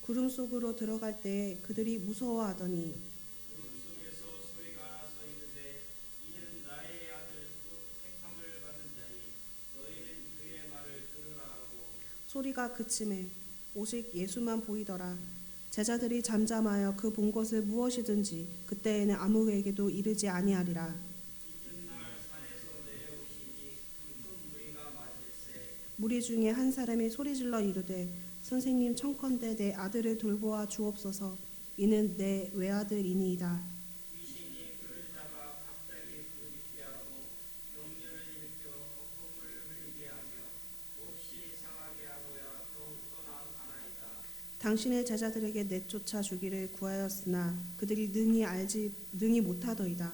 구름 속으로 들어갈 때에 그들이 무서워하더니 구름 속에서 소리가 나서 이르되 이는 나의 아들 곧 택함을 받은 자니 너희는 그의 말을 들으라 하고 소리가 그침에 오직 예수만 보이더라. 제자들이 잠잠하여 그 본 것을 무엇이든지 그때에는 아무에게도 이르지 아니하리라. 이튿날 산에서 내려오시니 큰 무리가 맞을세 무리 중에 한 사람이 소리질러 이르되 선생님 청컨대 내 아들을 돌보아 주옵소서. 이는 내 외아들이니이다. 귀신이 그를 잡아 갑자기 부르짖게 하고 경련을 일으켜 거품을 흘리게 하며 몹시 상하게 하고야 더욱 떠나가나이다. 당신의 제자들에게 내쫓아 주기를 구하였으나 그들이 능히 못하더이다.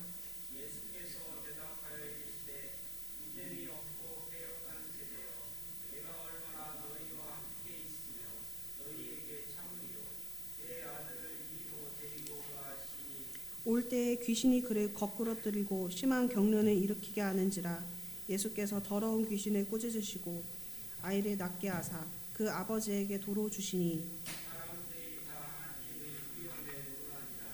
예수께서 대답하여 이르시되 믿음이 없고 패역한 세대여 내가 얼마나 너희와 함께 있으며 너희에게 참으리요 내 아들을 이리로 데리고 오라 하시니 올 때에 귀신이 그를 거꾸러뜨리고 심한 경련을 일으키게 하는지라. 예수께서 더러운 귀신을 꾸짖으시고 아이를 낫게 하사 그 아버지에게 도로 주시니 사람들이 다 하나님의 위엄에 놀라니라.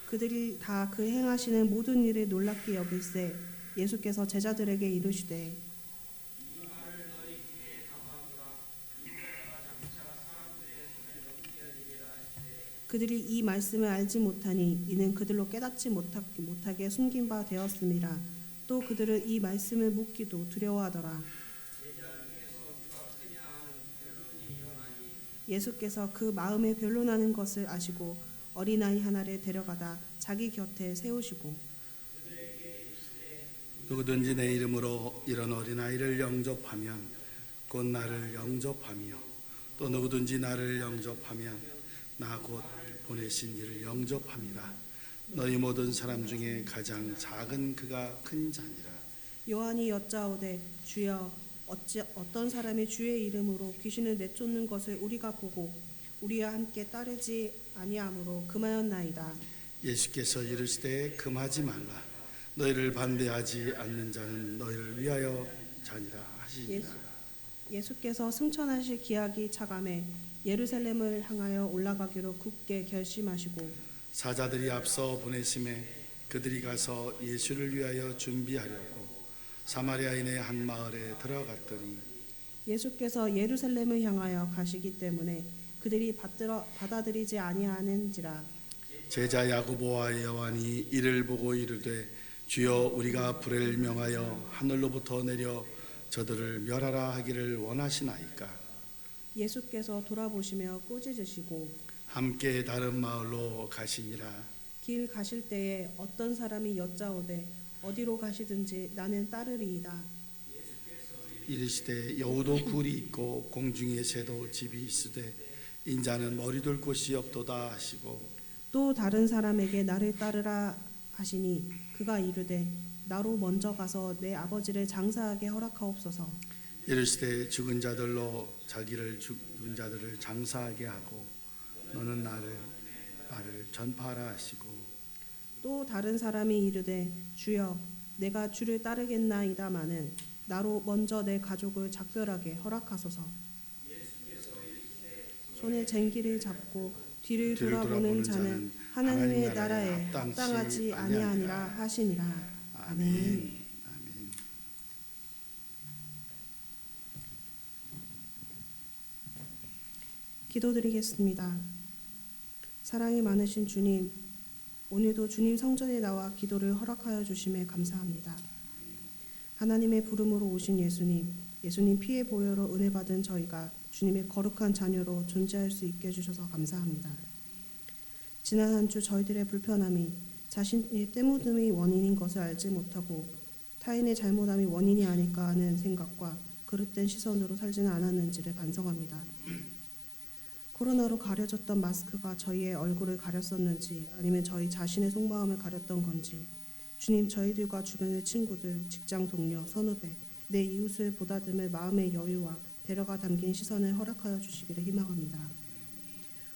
그들이 다 그 행하시는 모든 일을 놀랍게 여길세. 예수께서 제자들에게 이르시되 이 말을 너희 귀에 담아두라. 이때가 장차 사람들의 손에 넘겨지리라 하시되 그들이 이 말씀을 알지 못하니 이는 그들로 깨닫지 못하게 숨긴 바 되었음이라. 또 그들은 이 말씀을 묻기도 두려워하더라. 제자 중에서 누가 크냐 하는 변론이 일어나니 예수께서 그 마음에 변론하는 것을 아시고 어린아이 하나를 데려가다 자기 곁에 세우시고 그들에게 이르시되 누구든지 내 이름으로 이런 어린아이를 영접하면 곧 나를 영접하며 또 누구든지 나를 영접하면 나 곧 보내신 이를 영접함이라. 너희 모든 사람 중에 가장 작은 그가 큰 자니라. 요한이 여짜오되 주여 어떤 사람이 주의 이름으로 귀신을 내쫓는 것을 우리가 보고 우리와 함께 따르지 아니하므로 금하였나이다. 예수께서 이르시되 금하지 말라. 너희를 반대하지 않는 자는 너희를 위하여 자니라 하시니라. 예수께서 승천하실 기약이 차감해 예루살렘을 향하여 올라가기로 굳게 결심하시고 사자들이 앞서 보내심에 그들이 가서 예수를 위하여 준비하려고 사마리아인의 한 마을에 들어갔더니 예수께서 예루살렘을 향하여 가시기 때문에 그들이 받아들이지 아니하는지라. 제자 야고보와 요한이 이를 보고 이르되 주여 우리가 불을 명하여 하늘로부터 내려 저들을 멸하라 하기를 원하시나이까. 예수께서 돌아보시며 꾸짖으시고 함께 다른 마을로 가시니라. 길 가실 때에 어떤 사람이 여짜오되 어디로 가시든지 나는 따르리이다. 이르시되 여우도 굴이 있고 공중의 새도 집이 있으되 인자는 머리둘 곳이 없도다 하시고 또 다른 사람에게 나를 따르라 하시니 그가 이르되 나로 먼저 가서 내 아버지를 장사하게 허락하옵소서. 이르시되 죽은 자들로 자기를 죽은 자들을 장사하게 하고 너는 나를 전파하라 하시고 또 다른 사람이 이르되 주여 내가 주를 따르겠나이다마는 나로 먼저 내 가족을 작별하게 허락하소서. 손에 쟁기를 잡고 뒤를 돌아보는 자는 하나님의 나라에 합당하지 아니하니라 하시니라. 아멘. 아멘. 기도드리겠습니다. 사랑이 많으신 주님, 오늘도 주님 성전에 나와 기도를 허락하여 주심에 감사합니다. 하나님의 부름으로 오신 예수님 피의 보혈로 은혜 받은 저희가 주님의 거룩한 자녀로 존재할 수 있게 해주셔서 감사합니다. 지난 한 주 저희들의 불편함이 자신의 때묻음이 원인인 것을 알지 못하고 타인의 잘못함이 원인이 아닐까 하는 생각과 그릇된 시선으로 살지는 않았는지를 반성합니다. 코로나로 가려졌던 마스크가 저희의 얼굴을 가렸었는지 아니면 저희 자신의 속마음을 가렸던 건지 주님 저희들과 주변의 친구들, 직장 동료, 선후배, 내 이웃을 보다듬을 마음의 여유와 배려가 담긴 시선을 허락하여 주시기를 희망합니다.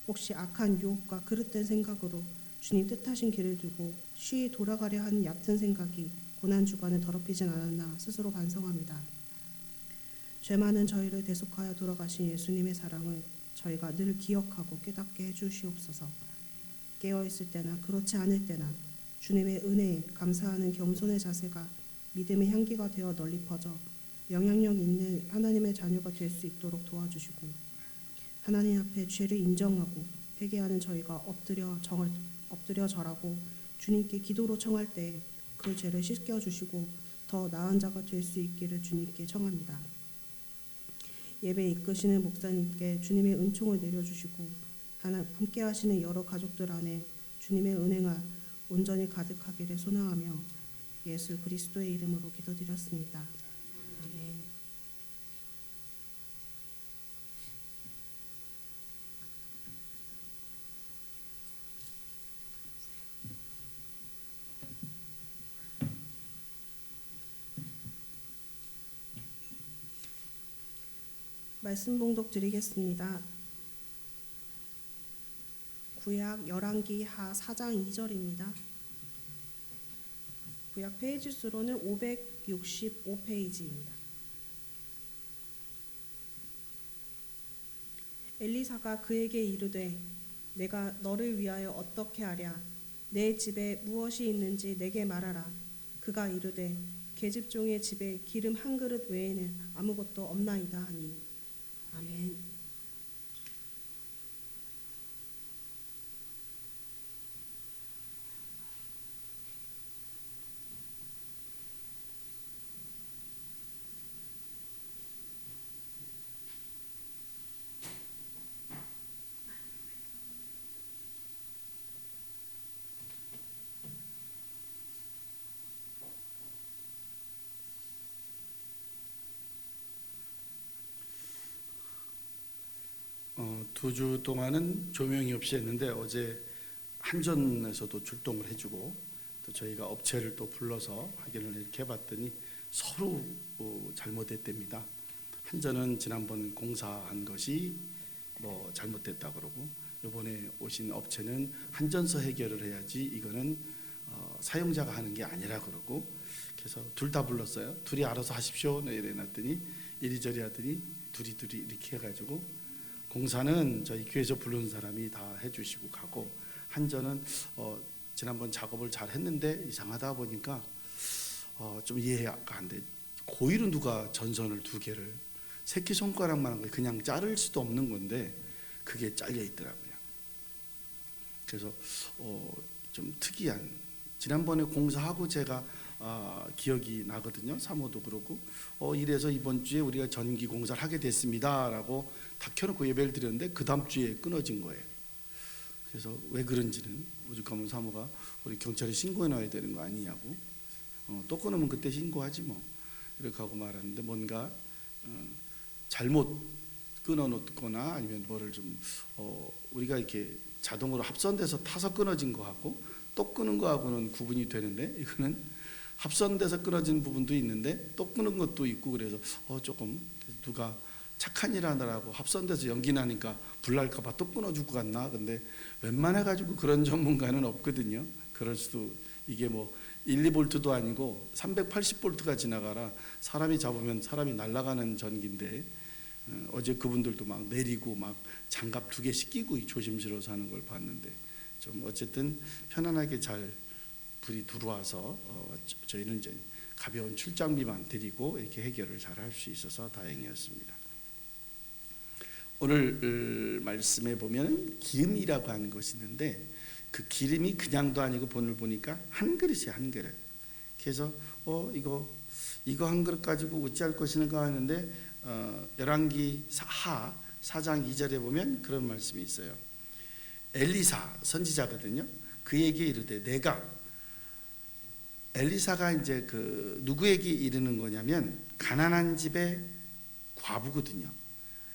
혹시 악한 유혹과 그릇된 생각으로 주님 뜻하신 길을 두고 쉬이 돌아가려 하는 얕은 생각이 고난주간을 더럽히진 않았나 스스로 반성합니다. 죄 많은 저희를 대속하여 돌아가신 예수님의 사랑을 저희가 늘 기억하고 깨닫게 해주시옵소서. 깨어있을 때나 그렇지 않을 때나 주님의 은혜에 감사하는 겸손의 자세가 믿음의 향기가 되어 널리 퍼져 영향력 있는 하나님의 자녀가 될 수 있도록 도와주시고, 하나님 앞에 죄를 인정하고 회개하는 저희가 엎드려 절하고 주님께 기도로 청할 때 그 죄를 씻겨주시고 더 나은 자가 될 수 있기를 주님께 청합니다. 예배 이끄시는 목사님께 주님의 은총을 내려주시고 함께 하시는 여러 가족들 안에 주님의 은혜가 온전히 가득하기를 소망하며 예수 그리스도의 이름으로 기도드렸습니다. 아멘. 말씀 봉독 드리겠습니다. 구약 열왕기 하 4장 2절입니다. 구약 페이지 수로는 565페이지입니다. 엘리사가 그에게 이르되 내가 너를 위하여 어떻게 하랴? 내 집에 무엇이 있는지 내게 말하라. 그가 이르되 계집종의 집에 기름 한 그릇 외에는 아무것도 없나이다 하니. 아멘. 두 주 동안은 조명이 없이 했는데 어제 한전에서도 출동을 해주고 또 저희가 업체를 또 불러서 확인을 이렇게 해봤더니 서로 잘못했답니다. 한전은 지난번 공사한 것이 뭐 잘못됐다 그러고, 이번에 오신 업체는 한전서 해결을 해야지 이거는 사용자가 하는 게 아니라 그러고, 그래서 둘 다 불렀어요. 둘이 알아서 하십시오 이래 놨더니 이리저리 하더니 둘이 이렇게 해가지고, 공사는 저희 교회에서 부르는 사람이 다 해주시고 가고, 한전은 지난번 작업을 잘 했는데 이상하다 보니까 좀 이해가 안 돼. 고의로 누가 전선을 두 개를 새끼손가락만한 거 그냥 자를 수도 없는 건데 그게 잘려 있더라고요. 그래서 좀 특이한, 지난번에 공사하고 제가 기억이 나거든요. 사모도 그러고 이래서 이번 주에 우리가 전기 공사를 하게 됐습니다 라고 다 켜놓고 예배를 드렸는데 그 다음 주에 끊어진 거예요. 그래서 왜 그런지는 오죽하면 사모가 우리 경찰에 신고해 놔야 되는 거 아니냐고, 또 끊으면 그때 신고하지 뭐 이렇게 하고 말하는데, 뭔가 잘못 끊어놓거나 아니면 뭐를 좀 우리가 이렇게 자동으로 합선돼서 타서 끊어진 거하고 또 끄는 거하고는 구분이 되는데, 이거는 합선돼서 끊어진 부분도 있는데 또 끄는 것도 있고, 그래서 조금 누가 착한 일 하느라고 합선돼서 연기 나니까 불날까봐 또 끊어주고 갔나. 근데 웬만해가지고 그런 전문가는 없거든요. 그럴 수도, 이게 뭐 1, 2볼트도 아니고 380볼트가 지나가라 사람이 잡으면 사람이 날아가는 전기인데, 어제 그분들도 막 내리고 막 장갑 2개씩 끼고 조심스러워서 하는 걸 봤는데, 좀 어쨌든 편안하게 잘 불이 들어와서 저희는 이제 가벼운 출장비만 드리고 이렇게 해결을 잘 할 수 있어서 다행이었습니다. 오늘 말씀에 보면 기름이라고 하는 것이 있는데, 그 기름이 그냥도 아니고 본을 보니까 한 그릇이야, 한 그릇. 그래서 이거 한 그릇 가지고 어찌할 것인가 하는데, 열왕기 하 4장 2절에 보면 그런 말씀이 있어요. 엘리사 선지자거든요. 그에게 이르되, 엘리사가 이제 그 누구에게 이르는 거냐면 가난한 집의 과부거든요.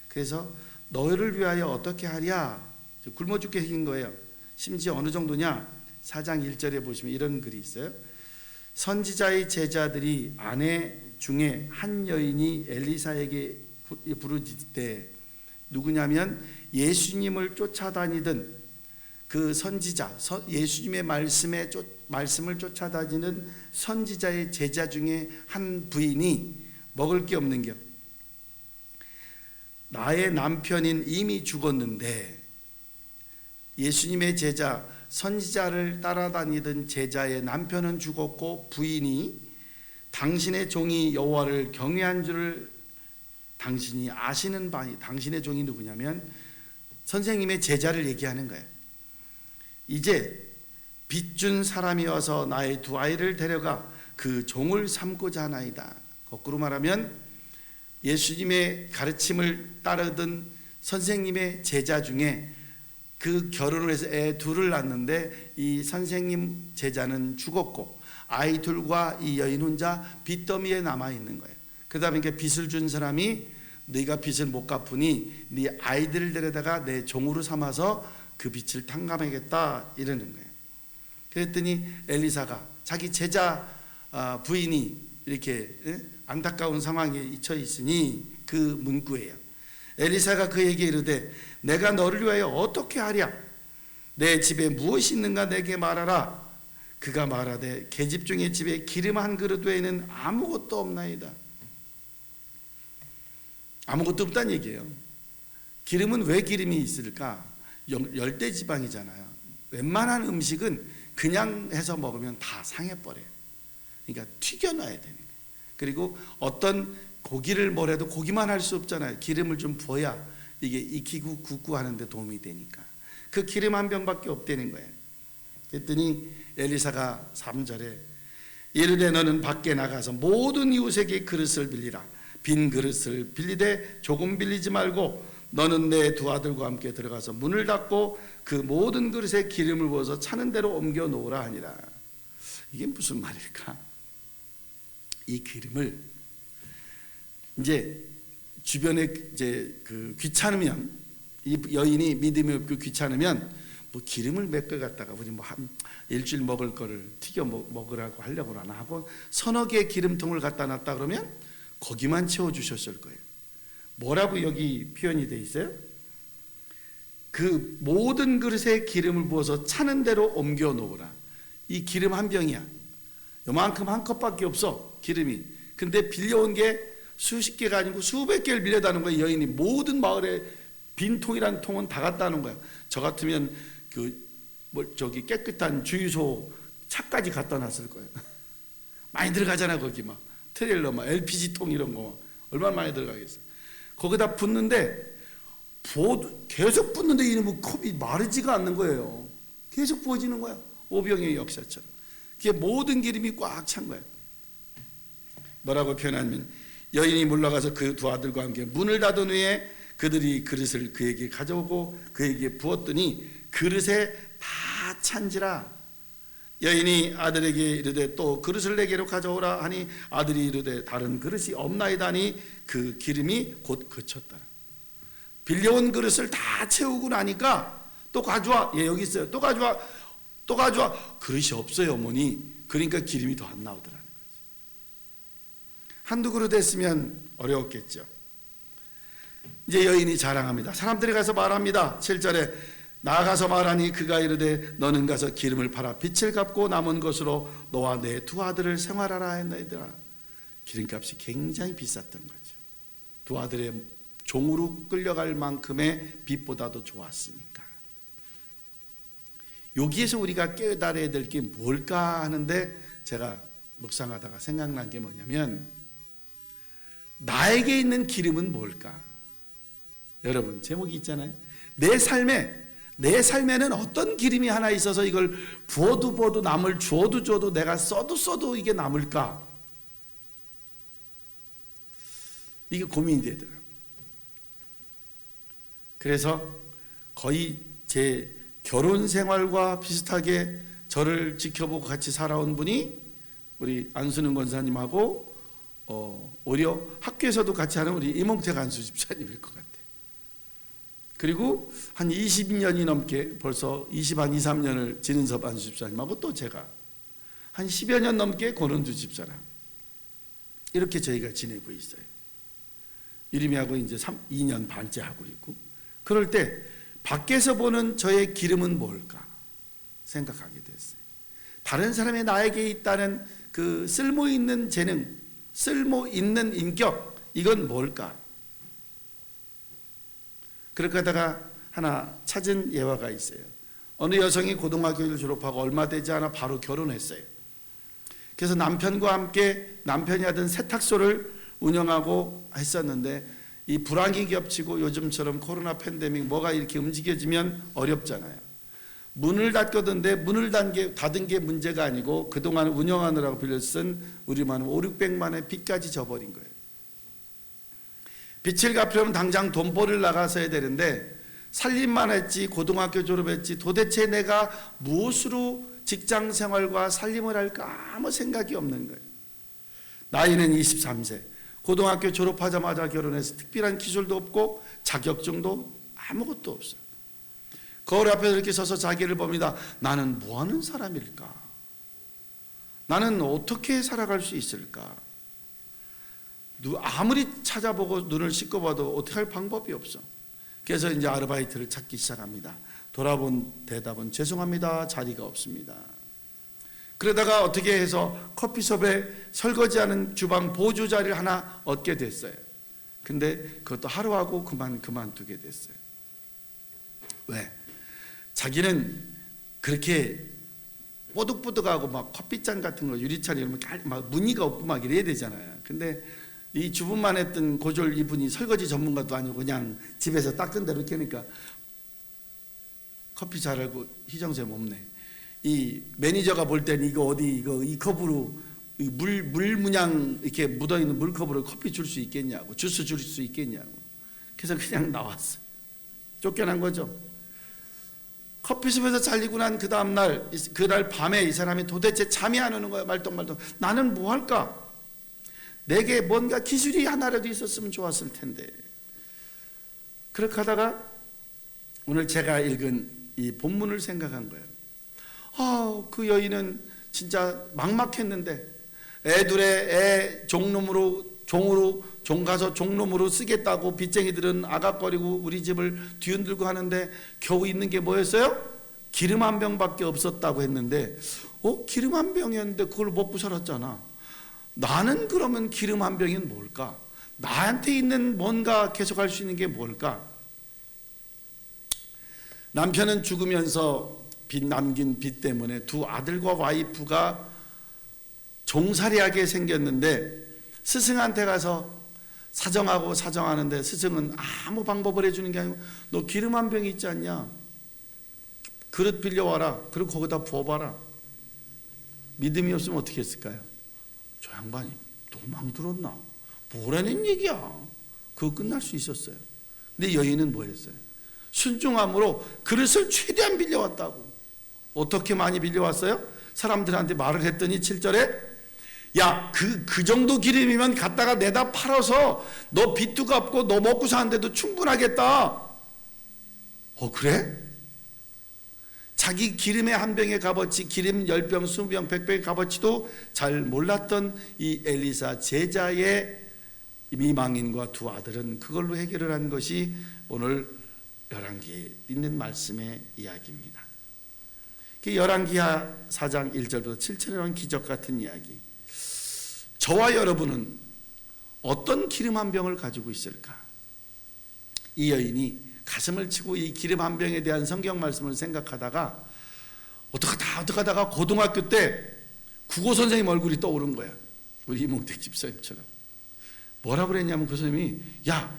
그래서 너희를 위하여 어떻게 하랴, 굶어 죽게 생긴 거예요. 심지어 어느 정도냐, 4장 1절에 보시면 이런 글이 있어요. 선지자의 제자들이 아내 중에 한 여인이 엘리사에게 부르짖되, 누구냐면 예수님을 쫓아다니던 그 선지자, 예수님의 말씀을 쫓아다니는 선지자의 제자 중에 한 부인이 먹을 게 없는 겨. 나의 남편인 이미 죽었는데 예수님의 제자 선지자를 따라다니던 제자의 남편은 죽었고 부인이 당신의 종이 여호와를 경외한 줄을 당신이 아시는 바니, 당신의 종이 누구냐면 선생님의 제자를 얘기하는 거예요. 이제 빚준 사람이 와서 나의 두 아이를 데려가 그 종을 삼고자 하나이다. 거꾸로 말하면 예수님의 가르침을 따르던 선생님의 제자 중에 그 결혼을 해서 애 둘을 낳았는데 이 선생님 제자는 죽었고 아이 둘과 이 여인 혼자 빚더미에 남아 있는 거예요. 그다음에 빚을 준 사람이 네가 빚을 못 갚으니 네 아이들을 데려다가 내 종으로 삼아서 그 빚을 탕감하겠다 이러는 거예요. 그랬더니 엘리사가 자기 제자 부인이 이렇게 안타까운 상황에 처해 있으니 그 문구예요. 엘리사가 그에게 이르되 내가 너를 위하여 어떻게 하랴? 내 집에 무엇이 있는가 내게 말하라. 그가 말하되 계집 중에 집에 기름 한 그릇 외에는 아무것도 없나이다. 아무것도 없다는 얘기예요. 기름은 왜 기름이 있을까? 열대지방이잖아요. 웬만한 음식은 그냥 해서 먹으면 다 상해버려요. 그러니까 튀겨놔야 되는 거예요. 그리고 어떤 고기를 뭐래도 고기만 할 수 없잖아요. 기름을 좀 부어야 이게 익히고 굽고 하는데 도움이 되니까. 그 기름 한 병밖에 없다는 거예요. 그랬더니 엘리사가 3절에 이르되 너는 밖에 나가서 모든 이웃에게 그릇을 빌리라. 빈 그릇을 빌리되 조금 빌리지 말고 너는 내 두 아들과 함께 들어가서 문을 닫고 그 모든 그릇에 기름을 부어서 차는 대로 옮겨 놓으라 하니라. 이게 무슨 말일까? 이 기름을 이제 주변에 이제 그 귀찮으면 이 여인이 믿음이 없고 귀찮으면 뭐 기름을 몇 개 갖다가 우리 뭐 한 일주일 먹을 거를 튀겨 먹으라고 하려고 하나 하고 서너 개의 기름통을 갖다 놨다 그러면 거기만 채워 주셨을 거예요. 뭐라고 여기 표현이 돼 있어요? 그 모든 그릇에 기름을 부어서 차는 대로 옮겨 놓으라. 이 기름 한 병이야. 요만큼 한 컵밖에 없어 기름이. 근데 빌려온 게 수십 개가 아니고 수백 개를 빌려다는 거야. 여인이 모든 마을에 빈 통이란 통은 다 갖다 놓은 거야. 저 같으면 저기 깨끗한 주유소 차까지 갖다 놨을 거예요. 많이 들어가잖아 거기 막 트레일러 막 LPG 통 이런 거 막 얼마나 많이 들어가겠어. 거기다 붓는데 계속 붓는데 이놈의 컵이 마르지가 않는 거예요. 계속 부어지는 거야. 오병의 역사처럼. 그게 모든 기름이 꽉 찬 거예요. 뭐라고 표현하면 여인이 물러가서 그 두 아들과 함께 문을 닫은 후에 그들이 그릇을 그에게 가져오고 그에게 부었더니 그릇에 다 찬지라. 여인이 아들에게 이르되 또 그릇을 내게로 가져오라 하니 아들이 이르되 다른 그릇이 없나이다 하니 그 기름이 곧 그쳤더라. 빌려온 그릇을 다 채우고 나니까 또 가져와. 예, 여기 있어요. 또 가져와. 또 가져와. 그릇이 없어요, 어머니. 그러니까 기름이 더 안 나오더라는 거죠. 한두 그릇 했으면 어려웠겠죠. 이제 여인이 자랑합니다. 사람들이 가서 말합니다. 7절에 나가서 말하니 그가 이르되 너는 가서 기름을 팔아 빚을 갚고 남은 것으로 너와 내 두 아들을 생활하라 했나이더라. 기름값이 굉장히 비쌌던 거죠. 두 아들의 종으로 끌려갈 만큼의 빚보다도 좋았으니까. 여기에서 우리가 깨달아야 될 게 뭘까 하는데 제가 묵상하다가 생각난 게 뭐냐면 나에게 있는 기름은 뭘까? 여러분 제목이 있잖아요. 내 삶에는 어떤 기름이 하나 있어서 이걸 부어도 남을 줘도 내가 써도 이게 남을까? 이게 고민이 되더라고요. 그래서 거의 제 결혼 생활과 비슷하게 저를 지켜보고 같이 살아온 분이 우리 안순은 권사님하고 오히려 학교에서도 같이 하는 우리 이몽택 안수 집사님일 것 같아요. 그리고 한 20년이 넘게 벌써 23년을 진은섭 안수 집사님하고 또 제가 한 10여 년 넘게 권은주 집사랑 이렇게 저희가 지내고 있어요. 이름이하고 이제 2년 반째 하고 있고 그럴 때 밖에서 보는 저의 기름은 뭘까 생각하게 됐어요. 다른 사람이 나에게 있다는 그 쓸모있는 재능, 쓸모있는 인격 이건 뭘까? 그렇게 하다가 하나 찾은 예화가 있어요. 어느 여성이 고등학교를 졸업하고 얼마 되지 않아 바로 결혼했어요. 그래서 남편과 함께 남편이 하던 세탁소를 운영하고 했었는데 이 불황이 겹치고 요즘처럼 코로나 팬데믹 뭐가 이렇게 움직여지면 어렵잖아요. 문을 닫거든데 문을 닫은 게 문제가 아니고 그동안 운영하느라고 빌려 쓴 우리만 500~600만의 빚까지 져버린 거예요. 빚을 갚으려면 당장 돈벌이를 나가서야 되는데 살림만 했지 고등학교 졸업했지 도대체 내가 무엇으로 직장 생활과 살림을 할까 아무 생각이 없는 거예요. 나이는 23세. 고등학교 졸업하자마자 결혼해서 특별한 기술도 없고 자격증도 아무것도 없어요. 거울 앞에 이렇게 서서 자기를 봅니다. 나는 뭐 하는 사람일까? 나는 어떻게 살아갈 수 있을까? 아무리 찾아보고 눈을 씻고봐도 어떻게 할 방법이 없어. 그래서 이제 아르바이트를 찾기 시작합니다. 돌아본 대답은 죄송합니다. 자리가 없습니다. 그러다가 어떻게 해서 커피숍에 설거지하는 주방 보조 자리를 하나 얻게 됐어요. 근데 그것도 하루하고 그만두게 됐어요. 왜? 자기는 그렇게 뽀득뽀득하고 막 커피잔 같은 거 유리잔 이러면 막 무늬가 없고 막 이래야 되잖아요. 근데 이 주부만 했던 고졸 이분이 설거지 전문가도 아니고 그냥 집에서 닦은 대로 이렇게 하니까 커피 잘하고 희정쌤 없네. 이 매니저가 볼 때는 이거 어디 이 컵으로 물 문양 이렇게 묻어 있는 물컵으로 커피 줄 수 있겠냐고, 주스 줄 수 있겠냐고. 그래서 그냥 나왔어. 쫓겨난 거죠. 커피숍에서 잘리고 난 그 다음 날, 그날 밤에 이 사람이 도대체 잠이 안 오는 거야. 말똥말똥. 나는 뭐 할까? 내게 뭔가 기술이 하나라도 있었으면 좋았을 텐데. 그렇게 하다가 오늘 제가 읽은 이 본문을 생각한 거예요. 그 여인은 진짜 막막했는데 애둘의 종 가서 종놈으로 쓰겠다고 빚쟁이들은 아각거리고 우리 집을 뒤흔들고 하는데 겨우 있는 게 뭐였어요? 기름 한 병밖에 없었다고 했는데 기름 한 병이었는데 그걸 먹고 살았잖아. 나는 그러면 기름 한 병은 뭘까? 나한테 있는 뭔가 계속할 수 있는 게 뭘까? 남편은 죽으면서 남긴 빚 때문에 두 아들과 와이프가 종살이하게 생겼는데 스승한테 가서 사정하는데 스승은 아무 방법을 해주는 게 아니고 너 기름 한 병 있지 않냐? 그릇 빌려와라. 그리고 거기다 부어봐라. 믿음이 없으면 어떻게 했을까요? 저 양반이 도망 들었나? 뭐라는 얘기야? 그거 끝날 수 있었어요. 근데 여인은 뭐 했어요? 순종함으로 그릇을 최대한 빌려왔다고. 어떻게 많이 빌려왔어요? 사람들한테 말을 했더니 7절에 야, 그 정도 기름이면 갖다가 내다 팔아서 너 빚도 갚고 너 먹고 사는데도 충분하겠다. 그래? 자기 기름의 한 병의 값어치, 기름 10병, 20병, 100병의 값어치도 잘 몰랐던 이 엘리사 제자의 미망인과 두 아들은 그걸로 해결을 한 것이 오늘 열왕기에 있는 말씀의 이야기입니다. 열왕기하 4장 1절부터 7절에 나온 기적 같은 이야기. 저와 여러분은 어떤 기름 한 병을 가지고 있을까? 이 여인이 가슴을 치고 이 기름 한 병에 대한 성경 말씀을 생각하다가 어떡하다가 고등학교 때 국어 선생님 얼굴이 떠오른 거야. 우리 이몽택 집사님처럼. 뭐라 그랬냐면 그 선생님이 야,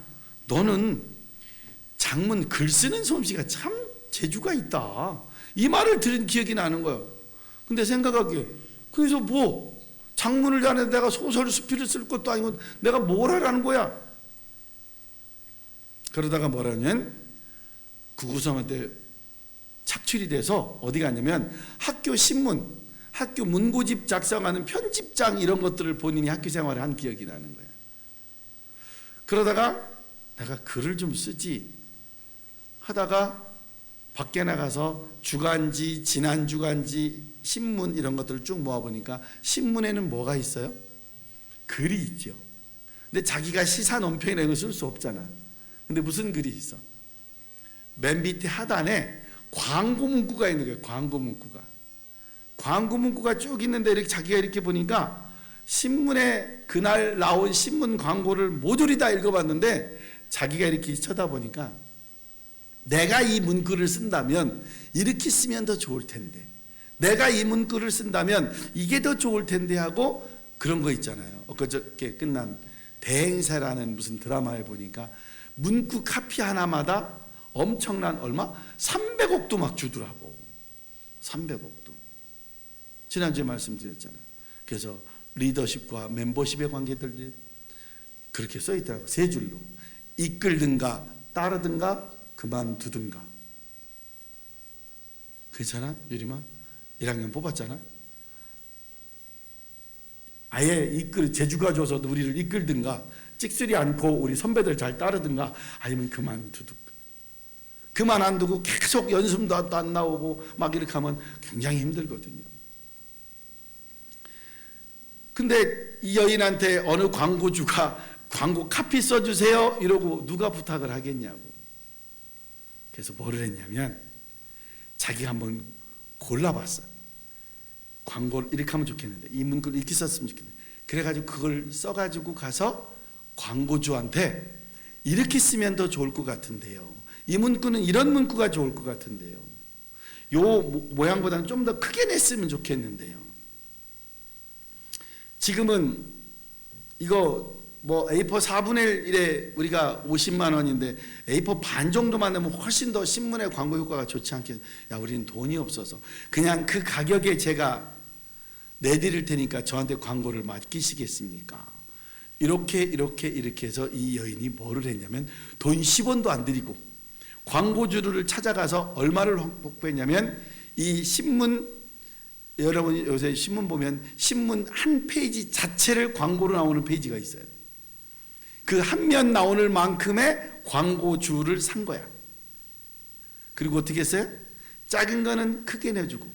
너는 장문 글 쓰는 솜씨가 참 재주가 있다. 이 말을 들은 기억이 나는 거예요. 근데 생각하기에 그래서 뭐 장문을 다는데 내가 소설 수필을 쓸 것도 아니고 내가 뭘 하라는 거야. 그러다가 뭐라냐면 구구섬한테 착출이 돼서 어디 갔냐면 학교 신문, 학교 문고집 작성하는 편집장 이런 것들을 본인이 학교 생활을 한 기억이 나는 거야. 그러다가 내가 글을 좀 쓰지 하다가 밖에 나가서 주간지, 지난 주간지, 신문 이런 것들을 쭉 모아보니까 신문에는 뭐가 있어요? 글이 있죠. 근데 자기가 시사 논평이나 이런 거 쓸 수 없잖아. 근데 무슨 글이 있어? 맨 밑에 하단에 광고 문구가 있는 거예요. 광고 문구가 쭉 있는데 이렇게 자기가 이렇게 보니까 신문에 그날 나온 신문 광고를 모조리 다 읽어봤는데 자기가 이렇게 쳐다보니까 내가 이 문구를 쓴다면 이렇게 쓰면 더 좋을 텐데, 내가 이 문구를 쓴다면 이게 더 좋을 텐데 하고 그런 거 있잖아요. 그저께 끝난 대행사라는 무슨 드라마에 보니까 문구 카피 하나마다 엄청난 얼마? 300억도 막 주더라고. 300억도. 지난주에 말씀드렸잖아요. 그래서 리더십과 멤버십의 관계들이 그렇게 써 있더라고. 세 줄로. 이끌든가 따르든가 그만두든가. 괜찮아? 유리마? 1학년 뽑았잖아? 아예 제주가 줘서 우리를 이끌든가, 찍소리 않고 우리 선배들 잘 따르든가, 아니면 그만두든가. 그만 안 두고 계속 연습도 안 나오고 막 이렇게 하면 굉장히 힘들거든요. 근데 이 여인한테 어느 광고주가 광고 카피 써주세요 이러고 누가 부탁을 하겠냐고. 그래서 뭐를 했냐면 자기가 한번 골라봤어. 광고를 이렇게 하면 좋겠는데, 이 문구를 이렇게 썼으면 좋겠는데, 그래가지고 그걸 써가지고 가서 광고주한테 이렇게 쓰면 더 좋을 것 같은데요, 이 문구는 이런 문구가 좋을 것 같은데요, 요 모양보다는 좀 더 크게 냈으면 좋겠는데요, 지금은 이거 뭐 A4 4분의 1에 우리가 50만 원인데 A4 반 정도만 내면 훨씬 더 신문의 광고 효과가 좋지 않겠어요? 야, 우리는 돈이 없어서 그냥 그 가격에 제가 내드릴 테니까 저한테 광고를 맡기시겠습니까? 이렇게 해서 이 여인이 뭐를 했냐면 돈 10원도 안 드리고 광고주를 찾아가서 얼마를 확보했냐면, 이 신문, 여러분 요새 신문 보면 신문 한 페이지 자체를 광고로 나오는 페이지가 있어요. 그 한 면 나오는 만큼의 광고주를 산 거야. 그리고 어떻게 했어요? 작은 거는 크게 내주고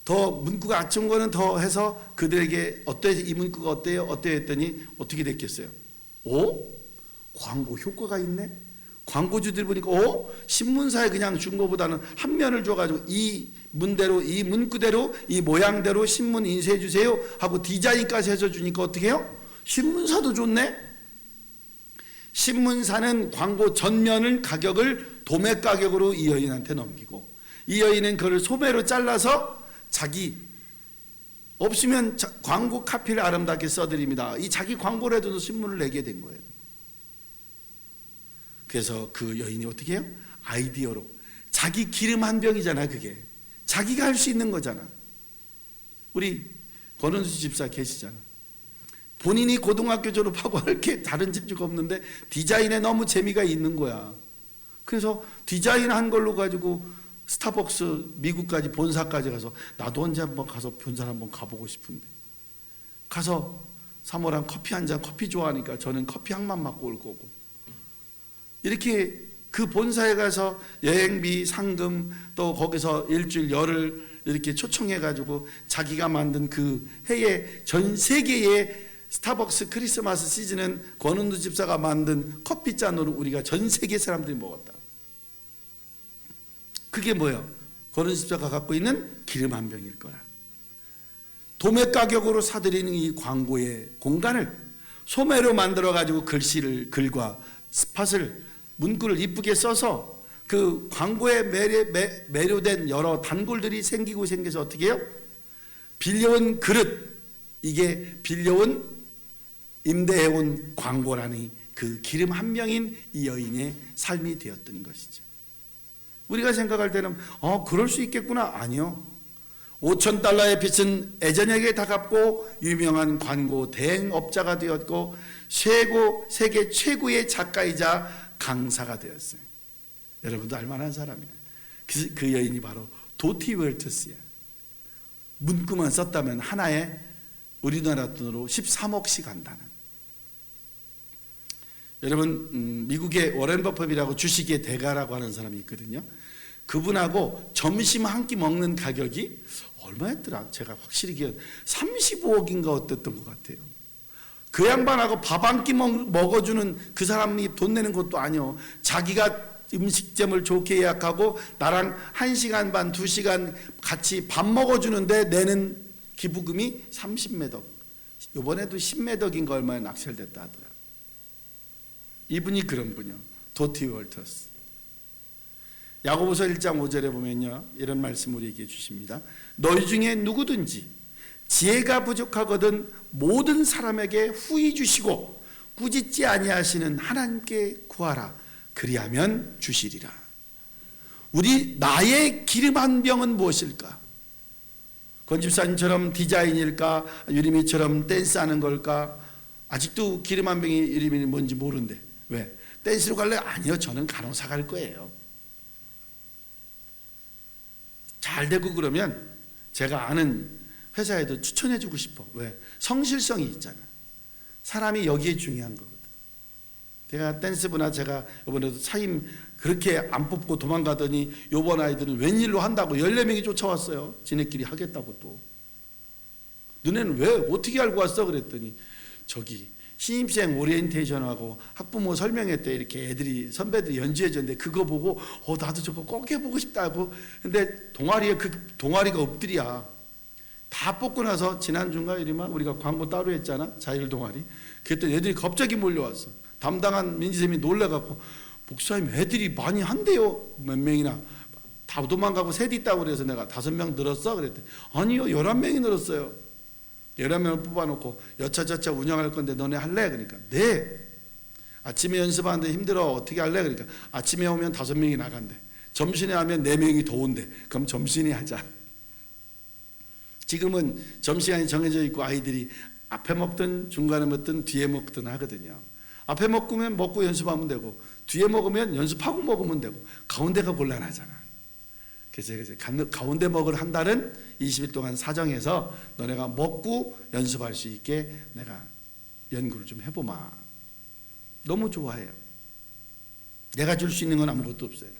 더 문구가 아쉬운 거는 더 해서 그들에게 어때요? 이 문구가 어때요? 했더니 어떻게 됐겠어요? 오? 광고 효과가 있네? 광고주들 보니까 신문사에 그냥 준 거보다는 한 면을 줘가지고 이 문대로, 이 문구대로, 이 모양대로 신문 인쇄해 주세요 하고 디자인까지 해서 주니까 어떻게 해요? 신문사도 좋네? 신문사는 광고 전면을 가격을 도매 가격으로 이 여인한테 넘기고, 이 여인은 그걸 소매로 잘라서 자기 없으면 광고 카피를 아름답게 써드립니다. 이 자기 광고를 해도 신문을 내게 된 거예요. 그래서 그 여인이 어떻게 해요? 아이디어로, 자기 기름 한 병이잖아. 그게 자기가 할 수 있는 거잖아. 우리 권은수 집사 계시잖아. 본인이 고등학교 졸업하고 할 게 다른 재주가 없는데 디자인에 너무 재미가 있는 거야. 그래서 디자인한 걸로 가지고 스타벅스 미국까지 본사까지 가서 나도 언제 한번 가서 본사 한번 가보고 싶은데, 가서 사모랑 커피 한 잔, 커피 좋아하니까 저는 커피 향만 맡고 올 거고, 이렇게 그 본사에 가서 여행비, 상금, 또 거기서 일주일 열흘 이렇게 초청해 가지고 자기가 만든 그 해에 전 세계의 스타벅스 크리스마스 시즌은 권은두 집사가 만든 커피잔으로 우리가 전 세계 사람들이 먹었다. 그게 뭐예요? 권은두 집사가 갖고 있는 기름 한 병일 거야. 도매 가격으로 사들이는 이 광고의 공간을 소매로 만들어 가지고 글과 스팟을, 문구를 이쁘게 써서 그 광고에 매료된 여러 단골들이 생겨서 어떻게 해요? 빌려온 그릇, 이게 빌려온 임대해온 광고라니 그 기름 한 병인 이 여인의 삶이 되었던 것이죠. 우리가 생각할 때는 그럴 수 있겠구나. 아니요. $5,000의 빚은 애전에게 다 갚고 유명한 광고 대행업자가 되었고 세계 최고의 작가이자 강사가 되었어요. 여러분도 알만한 사람이에요. 그 여인이 바로 도티 웰트스야. 문구만 썼다면 하나에 우리나라 돈으로 13억씩 한다는. 여러분, 미국의 워렌 버핏이라고 주식의 대가라고 하는 사람이 있거든요. 그분하고 점심 한 끼 먹는 가격이 얼마였더라? 제가 확실히 기억, 35억인가 어땠던 것 같아요. 그 양반하고 밥 한 끼 먹어주는 그 사람이 돈 내는 것도 아니요. 자기가 음식점을 좋게 예약하고 나랑 1시간 반, 2시간 같이 밥 먹어주는데 내는 기부금이 30매덕. 이번에도 10매덕인가 얼마에 낙찰됐다 하더라. 이분이 그런 분이요. 도티 월터스. 야고보서 1장 5절에 보면요, 이런 말씀 우리에게 주십니다. 너희 중에 누구든지 지혜가 부족하거든 모든 사람에게 후히 주시고 꾸짖지 아니하시는 하나님께 구하라. 그리하면 주시리라. 나의 기름 한 병은 무엇일까? 권집사님처럼 디자인일까? 유리미처럼 댄스하는 걸까? 아직도 기름 한 병이 이름이 뭔지 모르는데 왜? 댄스로 갈래? 아니요, 저는 간호사 갈 거예요. 잘 되고 그러면 제가 아는 회사에도 추천해주고 싶어. 왜? 성실성이 있잖아. 사람이 여기에 중요한 거거든. 제가 댄스부나 제가 이번에도 사임 그렇게 안 뽑고 도망가더니 요번 아이들은 웬일로 한다고 14명이 쫓아왔어요. 지네끼리 하겠다고 또. 너네는 왜 어떻게 알고 왔어? 그랬더니 저기 신입생 오리엔테이션하고 학부모 설명회 때 이렇게 애들이 선배들이 연주해줬는데 그거 보고 나도 저거 꼭 해보고 싶다고. 근데 동아리에 그 동아리가 엎드려 다 뽑고 나서 지난주인가 이리만 우리가 광고 따로 했잖아, 자율 동아리. 그랬더니 애들이 갑자기 몰려왔어. 담당한 민지쌤이 놀래갖고 목사님 애들이 많이 한대요. 몇 명이나 다 도망가고 셋 있다고 그래서 내가 5명 늘었어? 그랬더니 아니요, 11명이 늘었어요. 11명을 뽑아놓고 여차저차 운영할 건데 너네 할래? 그러니까 네. 아침에 연습하는데 힘들어. 어떻게 할래? 그러니까 아침에 오면 5명이 나간대. 점심에 하면 4명이 더 온대. 그럼 점심에 하자. 지금은 점심시간이 정해져 있고 아이들이 앞에 먹든 중간에 먹든 뒤에 먹든 하거든요. 앞에 먹으면 먹고 연습하면 되고 뒤에 먹으면 연습하고 먹으면 되고 가운데가 곤란하잖아. 그래서 가운데 먹을 한 달은 20일 동안 사정해서 너네가 먹고 연습할 수 있게 내가 연구를 좀 해보마. 너무 좋아해요. 내가 줄 수 있는 건 아무것도 없어요.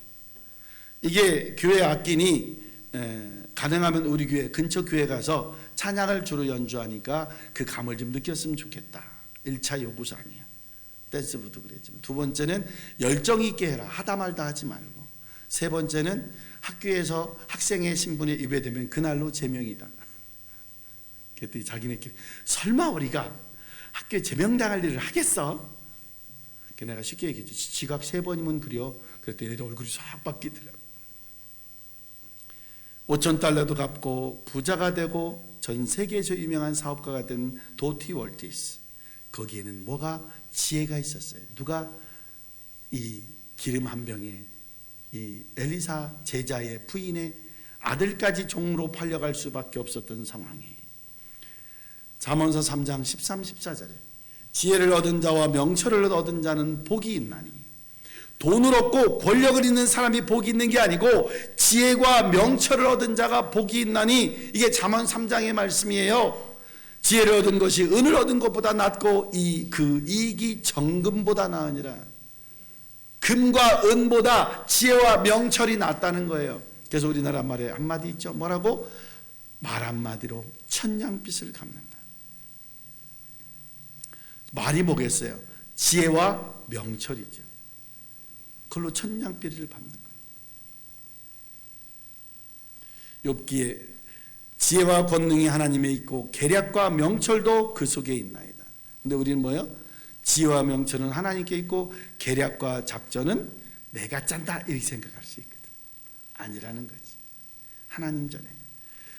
이게 교회 악기니 가능하면 우리 교회 근처 교회 가서 찬양을 주로 연주하니까 그 감을 좀 느꼈으면 좋겠다. 1차 요구사항이야. 댄스부도 그랬지만 두 번째는 열정 있게 해라. 하다 말다 하지 말고. 세 번째는 학교에서 학생의 신분에 입회되면 그날로 제명이다. 그랬더니 자기네끼리 설마 우리가 학교에 제명당할 일을 하겠어? 내가 쉽게 얘기했지. 지각 3번이면 그려. 그랬더니 애들 얼굴이 싹 바뀌더라고. 5,000달러도 갚고 부자가 되고 전 세계에서 유명한 사업가가 된 도티 월티스. 거기에는 뭐가 지혜가 있었어요. 누가 이 기름 한 병에 이 엘리사 제자의 부인의 아들까지 종으로 팔려갈 수밖에 없었던 상황이. 잠언서 3장 13, 14절에 지혜를 얻은 자와 명철을 얻은 자는 복이 있나니. 돈을 얻고 권력을 있는 사람이 복이 있는 게 아니고 지혜와 명철을 얻은 자가 복이 있나니. 이게 잠언 3장의 말씀이에요. 지혜를 얻은 것이 은을 얻은 것보다 낫고 그 이익이 정금보다 나으니라. 금과 은보다 지혜와 명철이 낫다는 거예요. 그래서 우리나라 말에 한마디 있죠. 뭐라고? 말 한마디로 천냥빚을 갚는다. 말이 뭐겠어요? 지혜와 명철이죠. 그걸로 천냥빚을 갚는 거예요. 욥기에 지혜와 권능이 하나님에 있고 계략과 명철도 그 속에 있나이다. 근데 우리는 뭐예요? 지혜와 명철은 하나님께 있고 계략과 작전은 내가 짠다 이렇게 생각할 수 있거든. 아니라는 거지. 하나님 전에.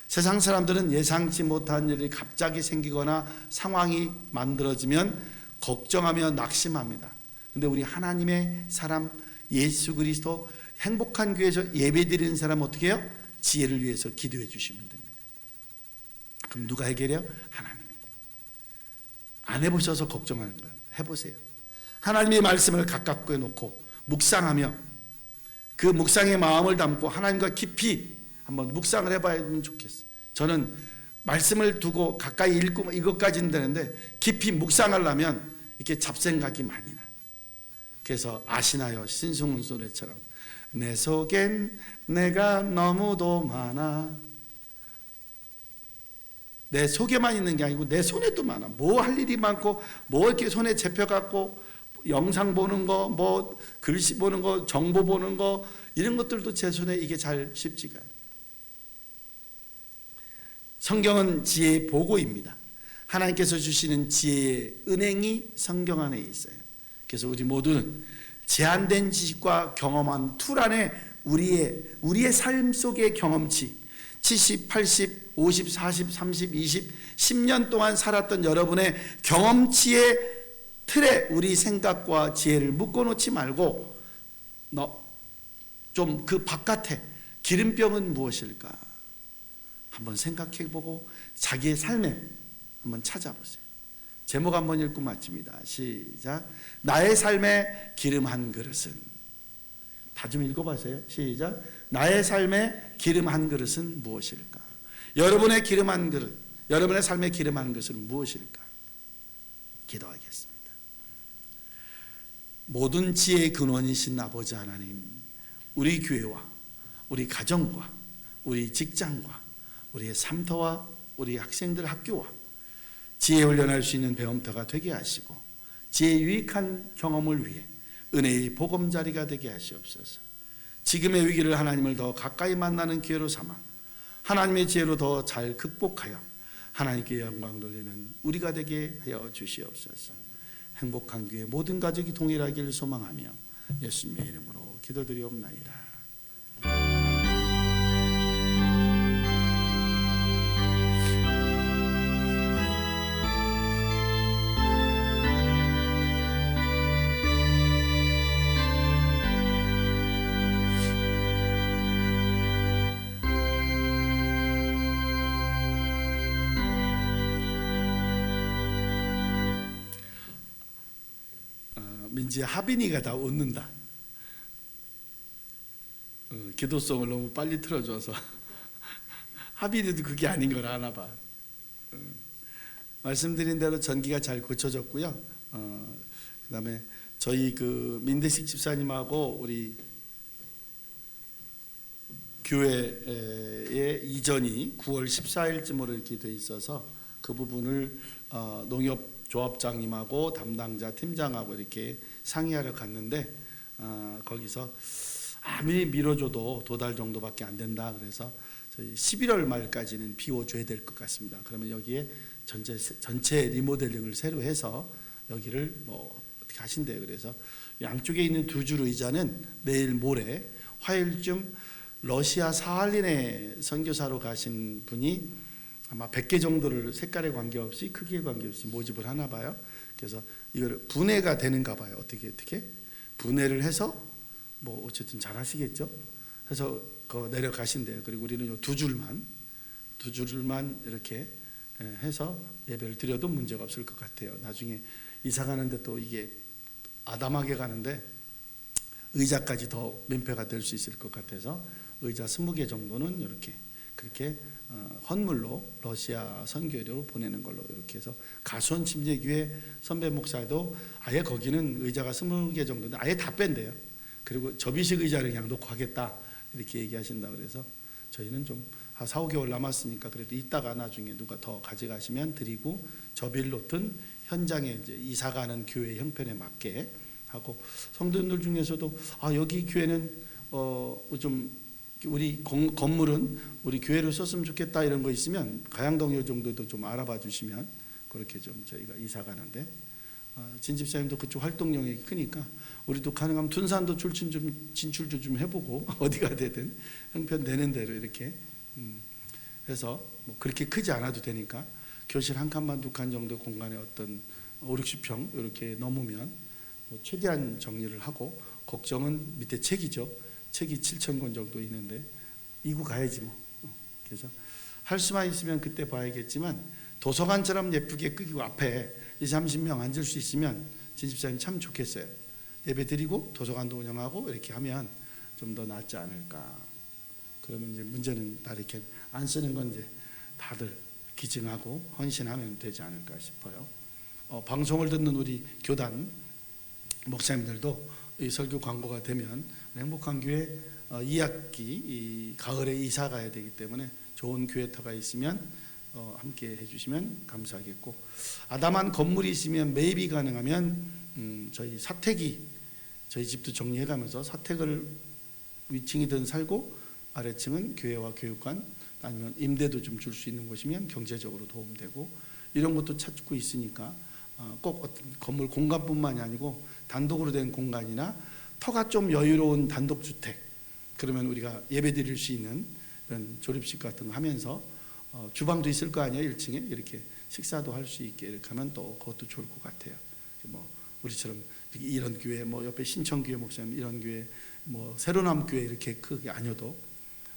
세상 사람들은 예상치 못한 일이 갑자기 생기거나 상황이 만들어지면 걱정하며 낙심합니다. 근데 우리 하나님의 사람 예수 그리스도 행복한 교회에서 예배드리는 사람 어떻게 해요? 지혜를 위해서 기도해 주시면 됩니다. 그럼 누가 해결해요? 하나님이. 안 해보셔서 걱정하는 거예요. 해보세요. 하나님의 말씀을 가깝게 놓고 묵상하며 그 묵상의 마음을 담고 하나님과 깊이 한번 묵상을 해봐야 좋겠어요. 저는 말씀을 두고 가까이 읽고 이것까지는 되는데 깊이 묵상하려면 이렇게 잡생각이 많이 나. 그래서 아시나요? 신승훈 노래처럼 내 속엔 내가 너무도 많아. 내 속에만 있는 게 아니고 내 손에도 많아. 뭐 할 일이 많고 뭐 이렇게 손에 잡혀갖고 영상 보는 거, 뭐 글씨 보는 거, 정보 보는 거 이런 것들도 제 손에 이게 잘 쉽지가 않아요. 성경은 지혜의 보고입니다. 하나님께서 주시는 지혜의 은행이 성경 안에 있어요. 그래서 우리 모두는 제한된 지식과 경험한 툴 안에 우리의 삶 속의 경험치, 70, 80, 50, 40, 30, 20, 10년 동안 살았던 여러분의 경험치의 틀에 우리 생각과 지혜를 묶어놓지 말고 좀 그 바깥에 기름병은 무엇일까 한번 생각해보고 자기의 삶에 한번 찾아보세요. 제목 한번 읽고 마칩니다. 시작. 나의 삶의 기름 한 그릇은. 다 좀 읽어보세요. 시작. 나의 삶의 기름 한 그릇은 무엇일까? 여러분의 기름 한 그릇, 여러분의 삶의 기름 한 그릇은 무엇일까? 기도하겠습니다. 모든 지혜의 근원이신 아버지 하나님, 우리 교회와 우리 가정과 우리 직장과 우리의 삶터와 우리 학생들 학교와 지혜 훈련할 수 있는 배움터가 되게 하시고 지혜 유익한 경험을 위해 은혜의 보금자리가 되게 하시옵소서. 지금의 위기를 하나님을 더 가까이 만나는 기회로 삼아 하나님의 지혜로 더 잘 극복하여 하나님께 영광 돌리는 우리가 되게 하여 주시옵소서. 행복한 교회 모든 가족이 동일하기를 소망하며 예수님의 이름으로 기도드리옵나이다. 민지 하빈이가 다 웃는다. 기도송을 너무 빨리 틀어줘서 하빈이도 그게 아닌 걸 아나 봐. 말씀드린 대로 전기가 잘 고쳐졌고요. 그다음에 저희 그 민대식 집사님하고 우리 교회의 이전이 9월 14일쯤으로 이렇게 돼 있어서 그 부분을 농협조합장님하고 담당자 팀장하고 이렇게 상의하러 갔는데 거기서 아무리 밀어줘도 2달 정도밖에 안 된다. 그래서 저희 11월 말까지는 비워줘야 될 것 같습니다. 그러면 여기에 전체 리모델링을 새로 해서 여기를 뭐 어떻게 하신대요. 그래서 양쪽에 있는 2줄 의자는 내일 모레 화요일쯤 러시아 사할린에 선교사로 가신 분이 아마 100개 정도를 색깔에 관계없이 크기에 관계없이 모집을 하나 봐요. 그래서 이걸 분해가 되는가 봐요. 어떻게 분해를 해서 뭐 어쨌든 잘 하시겠죠. 해서 내려가신대요. 그리고 우리는 요 2줄만 이렇게 해서 예배를 드려도 문제가 없을 것 같아요. 나중에 이사 가는데 또 이게 아담하게 가는데 의자까지 더 민폐가 될 수 있을 것 같아서 의자 20개 정도는 이렇게 그렇게 헌물로 러시아 선교로 보내는 걸로 이렇게 해서 가수원 침례교회 선배 목사도 아예 거기는 의자가 20개 정도인데 아예 다 뺀대요. 그리고 접이식 의자를 그냥 놓고 하겠다 이렇게 얘기하신다. 그래서 저희는 좀 한 4, 5개월 남았으니까 그래도 이따가 나중에 누가 더 가져가시면 드리고 접이를 놓든 현장에 이제 이사 가는 교회 형편에 맞게 하고 성도님들 중에서도 여기 교회는 좀 우리 건물은 우리 교회로 썼으면 좋겠다 이런 거 있으면 가양동요 정도도 좀 알아봐 주시면 그렇게 좀 저희가 이사 가는데 진 집사님도 그쪽 활동력이 크니까 우리도 가능하면 둔산도 진출도 좀 해보고 어디가 되든 형편 되는 대로 이렇게 해서 뭐 그렇게 크지 않아도 되니까 교실 한 칸만 2칸 정도 공간에 어떤 5, 60평 이렇게 넘으면 뭐 최대한 정리를 하고 걱정은 밑에 책이죠. 책이 7,000권 정도 있는데 이구 가야지 뭐. 그래서 할 수만 있으면 그때 봐야겠지만 도서관처럼 예쁘게 끄기고 앞에 20, 30명 앉을 수 있으면 진 집사님 참 좋겠어요. 예배 드리고 도서관도 운영하고 이렇게 하면 좀 더 낫지 않을까. 그러면 이제 문제는 다 이렇게 안 쓰는 건 이제 다들 기증하고 헌신하면 되지 않을까 싶어요. 방송을 듣는 우리 교단 목사님들도 이 설교 광고가 되면 행복한 교회 2학기 이 가을에 이사 가야 되기 때문에 좋은 교회터가 있으면 함께 해주시면 감사하겠고 아담한 건물이 있으면 매입이 가능하면 저희 사택이 저희 집도 정리해가면서 사택을 위층이든 살고 아래층은 교회와 교육관 아니면 임대도 좀 줄 수 있는 곳이면 경제적으로 도움되고 이런 것도 찾고 있으니까 꼭 어떤 건물 공간뿐만이 아니고 단독으로 된 공간이나 터가 좀 여유로운 단독주택 그러면 우리가 예배 드릴 수 있는 이런 조립식 같은 거 하면서 주방도 있을 거 아니에요. 1층에 이렇게 식사도 할 수 있게 이렇게 하면 또 그것도 좋을 것 같아요. 뭐 우리처럼 이런 교회, 뭐 옆에 신천교회 목사님 이런 교회, 뭐 새로남 교회 이렇게 크게 아니어도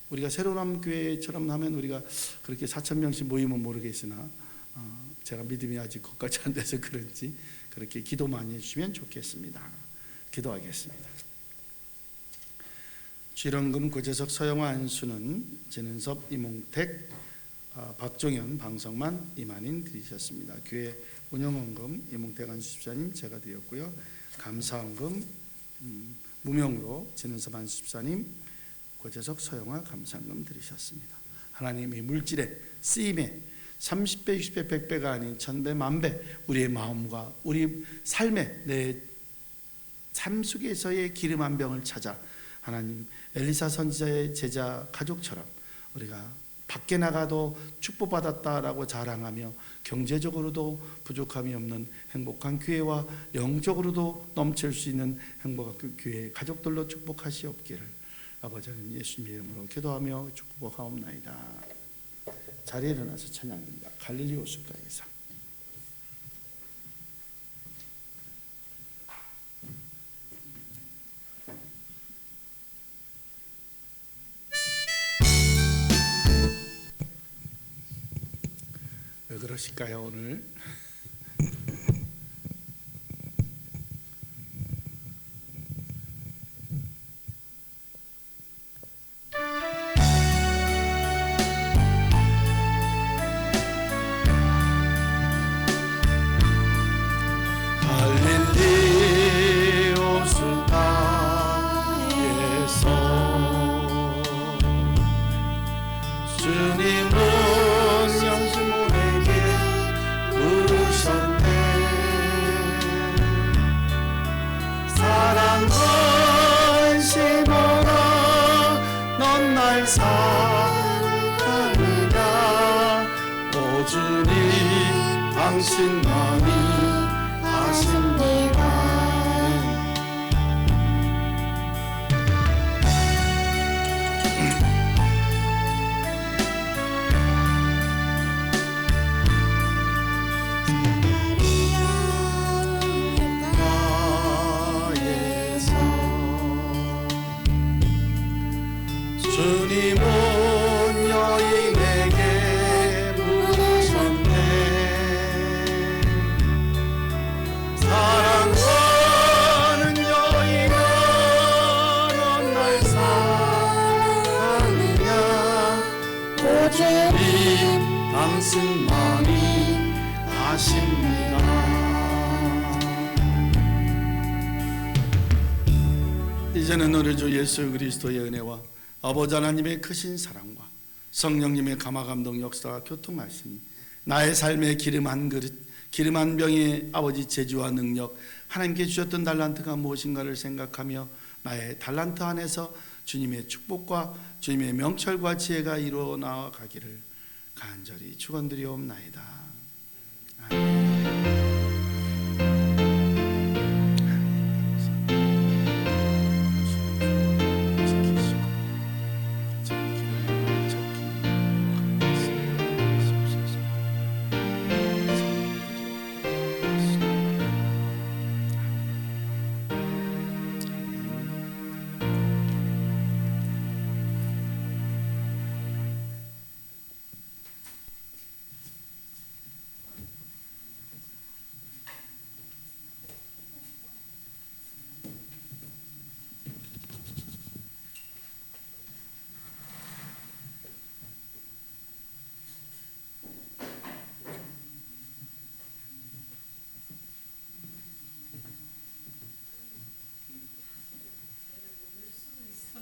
우리가 새로남 교회처럼 하면 우리가 그렇게 4,000명씩 모이면 모르겠으나 제가 믿음이 아직 거기까지 안 돼서 그런지 그렇게 기도 많이 해주시면 좋겠습니다. 기도하겠습니다. 주일원금 고재석 서영화 안수는 진은섭 이몽택 박종현 방성만 이만인 드리셨습니다. 교회 운영원금 이몽택 안수 집사님 제가 드렸고요. 감사원금 무명으로 진은섭 안수 집사님 고재석 서영화 감사원금 드리셨습니다. 하나님이 물질에 쓰임에 30배, 60배, 100배가 아닌 1000배, 만배 우리의 마음과 우리 삶에 내 삶 속에서의 기름 한 병을 찾아 하나님 엘리사 선지자의 제자 가족처럼 우리가 밖에 나가도 축복받았다라고 자랑하며 경제적으로도 부족함이 없는 행복한 교회와 영적으로도 넘칠 수 있는 행복한 교회 가족들로 축복하시옵기를 아버지 하나님 예수님의 이름으로 기도하며 축복하옵나이다. 자리에 일어나서 찬양합니다. 갈릴리 호숫가에서 왜 그러실까요 오늘? 갈릴리 호숫가에서 주님은 영신모에게 부르셨네. 사랑한 시몬아 넌 날 사랑하느냐. 오 주님 당신만이 아십니다. 주님은 여인에게 물으셨네. 사랑하는 여인아 넌 날 사랑하느냐. 오 주님 당신만이 아십니다. 이제는 우리 주 예수 그리스도의 은혜와 아버지 하나님의 크신 사랑과 성령님의 감화감동 역사와 교통하심이 나의 삶의 기름 한 그릇, 기름 한 병의 아버지 재주와 능력, 하나님께 주셨던 달란트가 무엇인가를 생각하며 나의 달란트 안에서 주님의 축복과 주님의 명철과 지혜가 이루어 나가기를 간절히 축원드리옵나이다. 아멘.